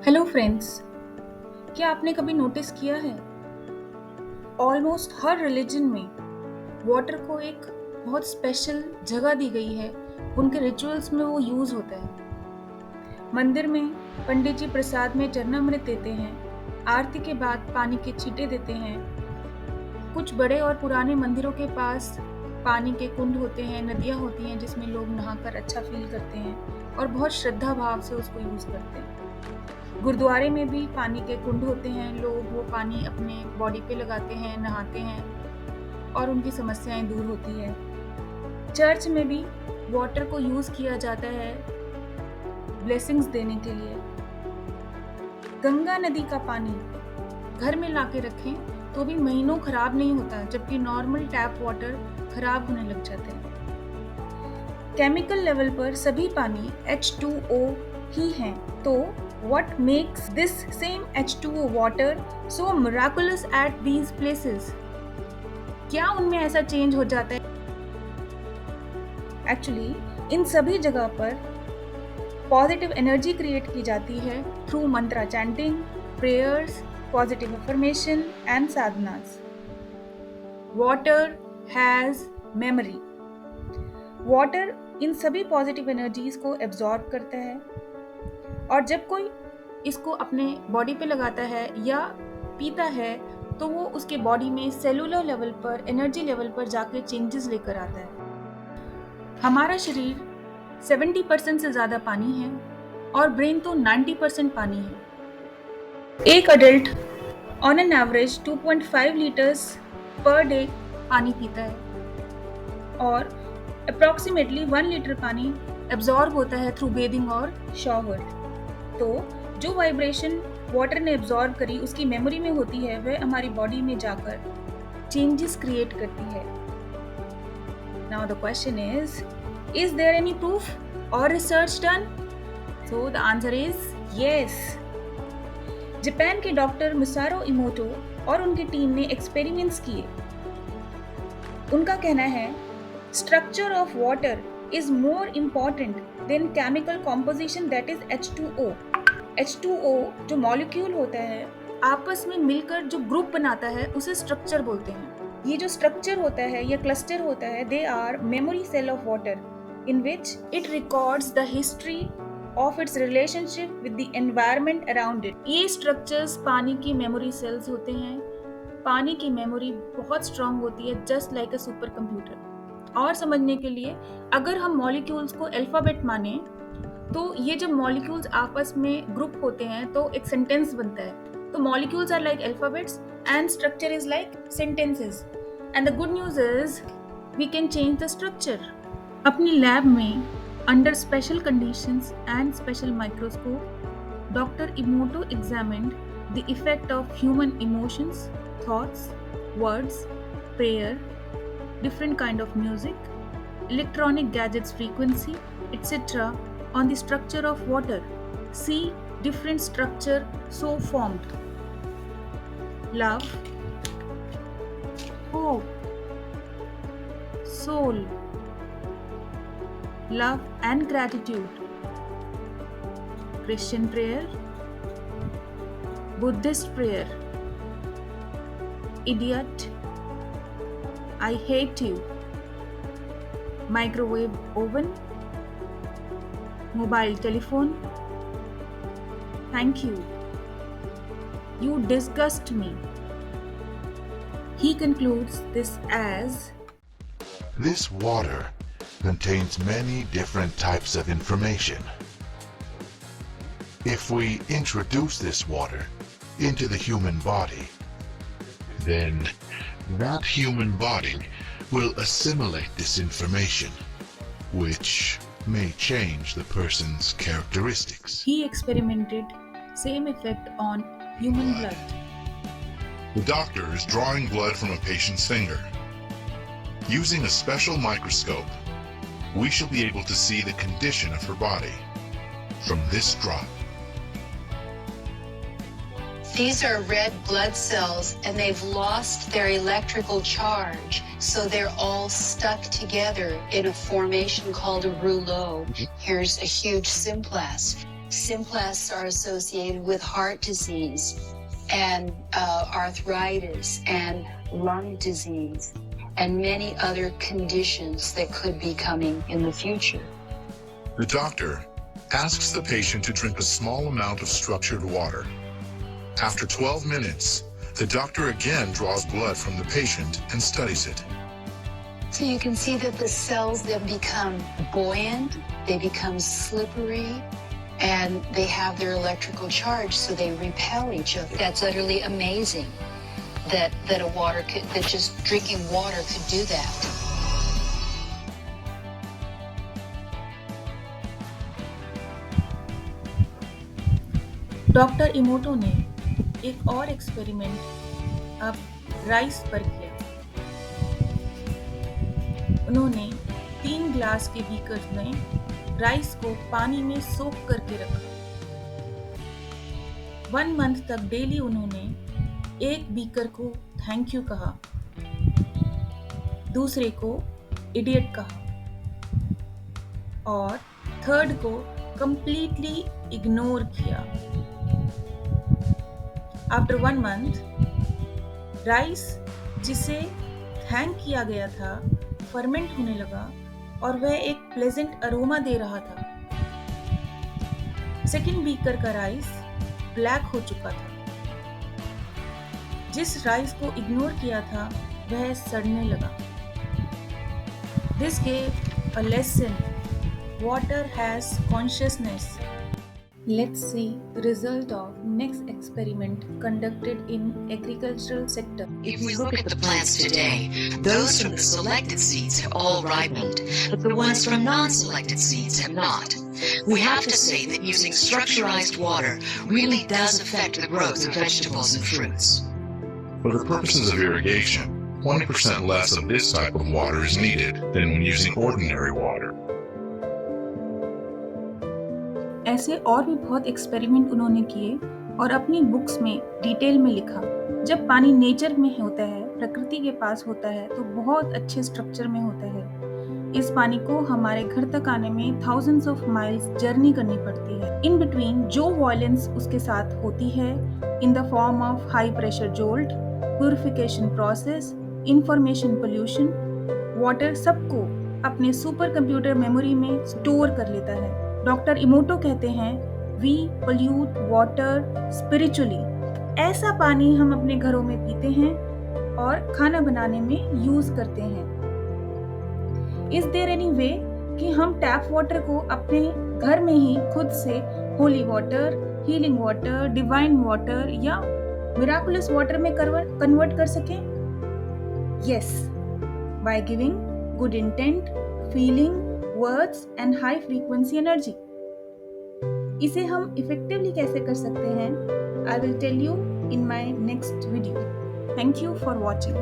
Hello friends, क्या आपने कभी नोटिस किया है ऑलमोस्ट हर रिलीजन में वाटर को एक बहुत स्पेशल जगह दी गई है। उनके रिचुअल्स में वो यूज़ होता है। मंदिर में पंडित जी प्रसाद में चरणामृत देते हैं, आरती के बाद पानी के छींटे देते हैं। कुछ बड़े और पुराने मंदिरों के पास पानी के कुंड होते हैं, नदियाँ होती हैं जिसमें लोग नहाकर अच्छा फील करते हैं और बहुत श्रद्धा भाव से उसको यूज़ करते हैं। गुरुद्वारे में भी पानी के कुंड होते हैं, लोग वो पानी अपने बॉडी पे लगाते हैं, नहाते हैं और उनकी समस्याएं दूर होती है। चर्च में भी वाटर को यूज़ किया जाता है ब्लेसिंग्स देने के लिए। गंगा नदी का पानी घर में लाके रखें तो भी महीनों खराब नहीं होता, जबकि नॉर्मल टैप वाटर खराब होने लग जाते हैं। केमिकल लेवल पर सभी पानी H2O ही हैं, तो what makes this same H2O water so miraculous at these places? क्या उनमें ऐसा चेंज हो जाता है? एक्चुअली इन सभी जगह पर पॉजिटिव एनर्जी क्रिएट की जाती है through Mantra chanting, prayers, positive affirmation and साधनास। Water has memory. Water in सभी पॉजिटिव एनर्जीज को एब्जॉर्ब करता है और जब कोई इसको अपने बॉडी पे लगाता है या पीता है तो वो उसके बॉडी में सेलुलर लेवल पर, एनर्जी लेवल पर जाके चेंजेस लेकर आता है। हमारा शरीर 70% से ज़्यादा पानी है और ब्रेन तो 90% पानी है। एक adult on an average 2.5 litres per day पानी पीता है और अप्रॉक्सीमेटली 1 लीटर पानी एब्जॉर्ब होता है थ्रू बेदिंग और शॉवर। तो जो वाइब्रेशन वाटर ने एब्जॉर्ब करी उसकी मेमोरी में होती है, वह हमारी बॉडी में जाकर चेंजेस क्रिएट करती है। Now the question is there any proof और research done? So the answer is yes. Japan के डॉक्टर मुसारो इमोटो और उनकी टीम ने एक्सपेरिमेंट्स किए। उनका कहना है structure of water is more important than chemical composition, that is H2O. H2O जो मॉलिक्यूल होता है आपस में मिलकर जो ग्रुप बनाता है उसे स्ट्रक्चर बोलते हैं। ये जो स्ट्रक्चर होता है या क्लस्टर होता है, they are memory cell of water in which it records the history of its relationship with the environment around it. ये स्ट्रक्चर्स पानी की मेमोरी सेल्स होते हैं। पानी की मेमोरी बहुत स्ट्रांग होती है, just like a super computer. और समझने के लिए अगर हम मॉलिक्यूल्स को अल्फाबेट माने तो ये जब मॉलिक्यूल्स आपस में ग्रुप होते हैं तो एक सेंटेंस बनता है। तो molecules are like alphabets and structure is like sentences. And the good news is we can change the structure. अपनी लैब में under special conditions and special microscope doctor Emoto examined the effect of human emotions, thoughts, words, prayer, different kind of music, electronic gadgets frequency, etc. on the structure of water. See different structure so formed: love, hope, soul, love and gratitude, Christian prayer, Buddhist prayer, idiot, I hate you, microwave oven, mobile telephone, thank you, you disgust me. He concludes this as, this water contains many different types of information. If we introduce this water into the human body, then that human body will assimilate this information, which may change the person's characteristics. He experimented same effect on human blood. The doctor is drawing blood from a patient's finger. Using a special microscope, we shall be able to see the condition of her body from this drop. These are red blood cells and they've lost their electrical charge, so they're all stuck together in a formation called a rouleau. Here's a huge symplast. Symplasms are associated with heart disease and arthritis and lung disease and many other conditions that could be coming in the future. The doctor asks the patient to drink a small amount of structured water. After 12 minutes, the doctor again draws blood from the patient and studies it. So you can see that the cells then become buoyant, they become slippery, and they have their electrical charge, so they repel each other. That's utterly amazing that just drinking water could do that. Doctor इमोटो ने एक और experiment अब rice पर किया। उन्होंने 3 glass के beakers में rice को पानी में सोक करके रखा। 1 मंथ तक डेली उन्होंने एक बीकर को थैंक यू कहा, दूसरे को इडियट कहा और थर्ड को कंप्लीटली इग्नोर किया। आफ्टर 1 मंथ राइस जिसे थैंक किया गया था फर्मेंट होने लगा और वह एक प्लेजेंट अरोमा दे रहा था। सेकेंड बीकर का राइस ब्लैक हो चुका था। जिस राइस को इग्नोर किया था वह सड़ने लगा। This gave a lesson, water has consciousness. Let's see the result of next experiment conducted in agricultural sector. If we look at the plants today, those from the selected seeds have all ripened, but the ones from non-selected seeds have not. We have to say that using structurized water really does affect the growth of vegetables and fruits. For the purposes of irrigation, 20% less of this type of water is needed than when using ordinary water. ऐसे और भी बहुत experiment उन्होंने किए और अपनी books में detail में लिखा। जब पानी नेचर में होता है, प्रकृति के पास होता है, तो बहुत अच्छे स्ट्रक्चर में होता है। इस पानी को हमारे घर तक आने में थाउजेंड्स ऑफ माइल्स जर्नी करनी पड़ती है। इन बिटवीन जो वॉयलेंस उसके साथ होती है in the form of high pressure jolt, purification process, information pollution, water सबको अपने सुपर कंप्यूटर मेमोरी में स्टोर कर लेता है। डॉक्टर इमोटो कहते हैं वी पोल्यूट वाटर स्पिरिचुअली। ऐसा पानी हम अपने घरों में पीते हैं और खाना बनाने में यूज करते हैं। इज देयर एनी वे कि हम टैप वाटर को अपने घर में ही खुद से holy water, healing water, divine water या मिराकुलस वाटर में कन्वर्ट कर सकें? Yes, by giving good intent, feeling, words and high frequency energy. इसे हम इफेक्टिवली कैसे कर सकते हैं? I will tell you in my next video. Thank you for watching.